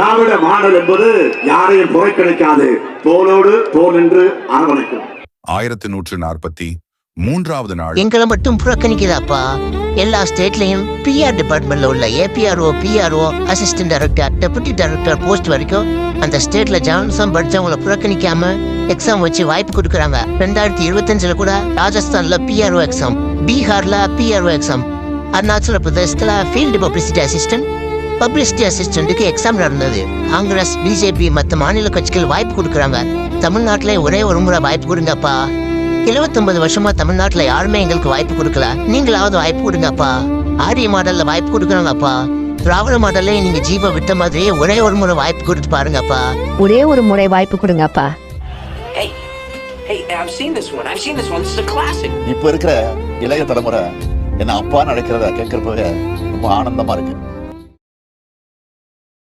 திராவிட model என்பது யாரையும் புறக்கணிக்காது, தோளோடு தோள் என்று அரவணைக்கும். 1143வது நாள் எங்களை மட்டும் புறக்கணிக்குதாப்பா? எல்லா ஸ்டேட்லயும் பிஆர் டிபார்ட்மெண்ட்ல உள்ள APRO, PRO, assistant director, deputy director post வரைக்கும் அந்த ஸ்டேட்ல ஜான்சம் படிச்சவங்களை புறக்கணிக்காம எக்ஸாம் வச்சு வாய்ப்பு கொடுக்குறாங்க. 2025 கூட ராஜஸ்தான்ல பிஆர்ஓ எக்ஸாம், பீகார்ல பிஆர்ஓ எக்ஸாம், அருணாச்சல பிரதேசத்துல ஃபீல்டு பப்ளிசிட்டி அசிஸ்டன்ட்டுக்கு எக்ஸாம் நடந்தது. காங்கிரஸ், பிஜேபி மற்ற மாநில கட்சிகள் வாய்ப்பு கொடுக்குறாங்க. தமிழ்நாட்டுல ஒரே ஒரு முறை வாய்ப்பு கொடுங்கப்பா. 79 வருஷமா தமிழ்நாட்டுல யாருமே எங்களுக்கு வாய்ப்பு கொடுக்கல. நீங்களாவது வாய்ப்பு கொடுங்கப்பா. ஆரிய மாடல்ல வாய்ப்பு கொடுக்குறாங்கப்பா. திராவிட மாடல்ல நீங்க ஜீவ விட்ட மாதிரியே ஒரே ஒரு முறை வாய்ப்பு கொடுத்து பாருங்கப்பா. ஒரே ஒரு முறை வாய்ப்பு கொடுங்கப்பா. இப்ப இருக்கிற இளைய தலைமுறை என்ன அப்பா நடக்கிறத கேட்கறப்பவே ரொம்ப ஆனந்தமா இருக்கு.